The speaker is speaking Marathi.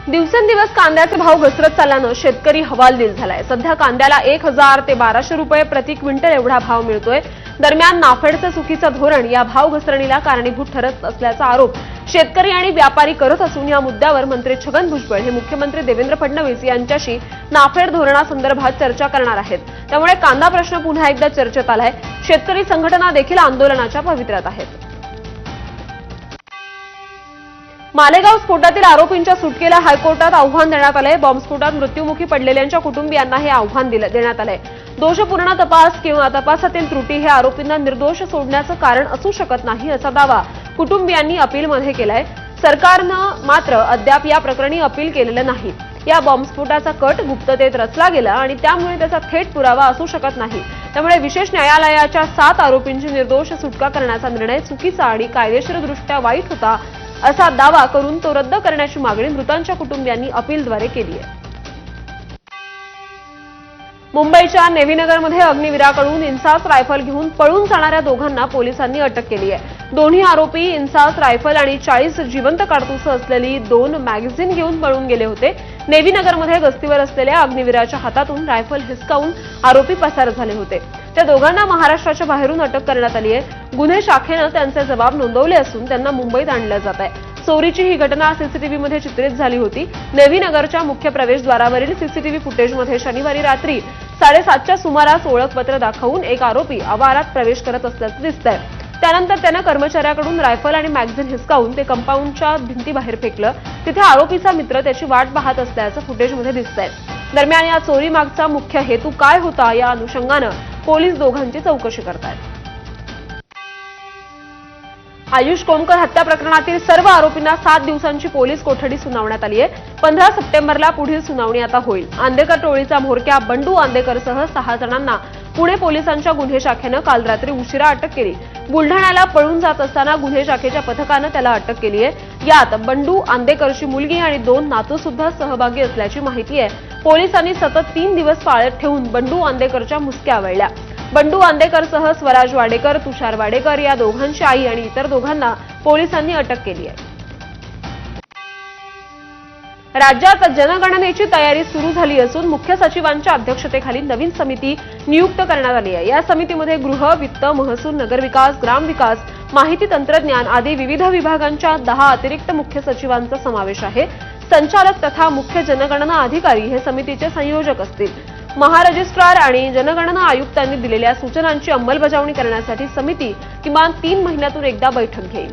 दिवसेंदिवस कांद्याचे भाव घसरत चालल्यानं शेतकरी हवालदिल झालाय। सध्या कांद्याला 1000 ते 1200 रुपये प्रति क्विंटल एवढा भाव मिळतोय। दरम्यान नाफेडचं चुकीचं धोरण या भाव घसरणीला कारणीभूत ठरत असल्याचा आरोप शेतकरी आणि व्यापारी करत असून या मुद्द्यावर मंत्री छगन भुजबळ हे मुख्यमंत्री देवेंद्र फडणवीस यांच्याशी नाफेड धोरणासंदर्भात चर्चा करणार आहेत। त्यामुळे कांदा प्रश्न पुन्हा एकदा चर्चेत आलाय। शेतकरी संघटना देखील आंदोलनाच्या पवित्र्यात आहेत। मालेगाव स्फोटातील आरोपींच्या सुटकेला हायकोर्टात आव्हान देण्यात आलंय। बॉम्बस्फोटात मृत्युमुखी पडलेल्यांच्या कुटुंबियांना हे आव्हान देण्यात आलंय। दोषपूर्ण तपास किंवा तपासातील त्रुटी हे आरोपींना निर्दोष सोडण्याचं कारण असू शकत नाही असा दावा कुटुंबियांनी अपीलमध्ये केलाय। सरकारनं मात्र अद्याप या प्रकरणी अपील केलेलं नाही। या बॉम्बस्फोटाचा कट गुप्ततेत रचला गेला आणि त्यामुळे त्याचा थेट पुरावा असू शकत नाही। त्यामुळे विशेष न्यायालयाच्या 7 आरोपींची निर्दोष सुटका करण्याचा निर्णय चुकीचा आणि कायदेशीरदृष्ट्या वाईट होता असा दावा करून तो रद्द करण्याची मागणी मृतांच्या कुटुंबियांनी अपीलद्वारे केली आहे। मुंबईच्या नेव्हीनगरमध्ये अग्निवीराकडून इन्सास रायफल घेऊन पळून जाणाऱ्या दोघांना पोलिसांनी अटक केली आहे। दोन्ही आरोपी इन्सास रायफल आणि 40 जिवंत काडतुसं असलेली 2 मॅगझिन घेऊन पळून गेले होते। नेव्हीनगरमध्ये गस्तीवर असलेल्या अग्निवीराच्या हातातून रायफल हिसकावून आरोपी पसार झाले होते। त्या दोघांना महाराष्ट्राच्या बाहेरून अटक करण्यात आली आहे। गुन्हे शाखेनं त्यांचे जबाब नोंदवले असून त्यांना मुंबईत आणलं जात आहे। चोरीची ही घटना सीसीटीव्हीमध्ये चित्रित झाली होती। नेव्हीनगरच्या मुख्य प्रवेशद्वारावरील सीसीटीव्ही फुटेजमध्ये शनिवारी रात्री 7:30च्या सुमारास ओळखपत्र दाखवून एक आरोपी आवारात प्रवेश करत असल्याचं दिसतंय। त्यानंतर त्यानं कर्मचाऱ्याकडून रायफल आणि मॅगझिन हिसकावून ते कंपाऊंडच्या भिंतीबाहेर फेकलं। तिथे आरोपीचा मित्र त्याची वाट पाहत असल्याचं फुटेजमध्ये दिसतंय। दरम्यान या चोरीमागचा मुख्य हेतू काय होता या अनुषंगानं पोलीस दोघांची चौकशी करतायत। आयुष कोमकर हत्या प्रकरणातील सर्व आरोपींना 7 दिवसांची पोलीस कोठडी सुनावण्यात आली आहे। 15 सप्टेंबरला पुढील सुनावणी आता होईल। आंदेकर टोळीचा म्होरक्या बंडू आंदेकरसह 6 जणांना पुणे पोलिसांच्या गुन्हे शाखेनं काल रात्री उशिरा अटक केली। बुलढाण्याला पळून जात असताना गुन्हे शाखेच्या पथकानं त्याला अटक केली आहे। यात बंडू आंदेकरची मुलगी आणि 2 नातू सुद्धा सहभागी असल्याची माहिती आहे। पोलिसांनी सतत 3 दिवस पाळत ठेवून बंडू आंदेकरच्या मुसक्या आवळल्या। बंडू आंदेकरसह स्वराज वाडेकर, तुषार वाडेकर या दोघांची आई आणि इतर दोघांना पोलिसांनी अटक केली आहे। राज्यात जनगणनेची तयारी सुरू झाली असून मुख्य सचिवांच्या अध्यक्षतेखाली नवीन समिती नियुक्त करण्यात आली आहे। या समितीमध्ये गृह, वित्त, महसूल, नगरविकास, ग्रामविकास, माहिती तंत्रज्ञान आदी विविध विभागांच्या 10 अतिरिक्त मुख्य सचिवांचा समावेश आहे। संचालक तथा मुख्य जनगणना अधिकारी हे समितीचे संयोजक असतील। महारजिस्ट्रार आणि जनगणना आयुक्तांनी दिलेल्या सूचनांची अंमलबजावणी करण्यासाठी समिती किमान 3 महिन्यातून एकदा बैठक घेईल।